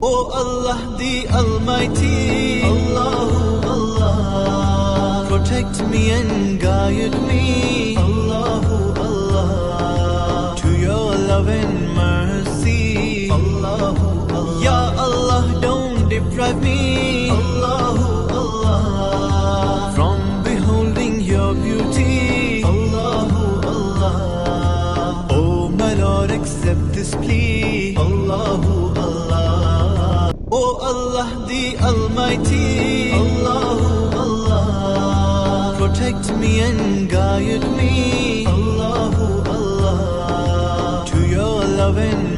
O Allah the Almighty, Allahu Allah, protect me and guide me, Allahu Allah, to your love and mercy, Allahu Allah. Ya Allah, don't deprive me, Allahu Allah, from beholding your beauty, Allahu Allah. Oh my Lord, accept this plea, Allahu Allah. O Allah the Almighty, Allahu Allah, protect me and guide me, Allahu Allah, to your love and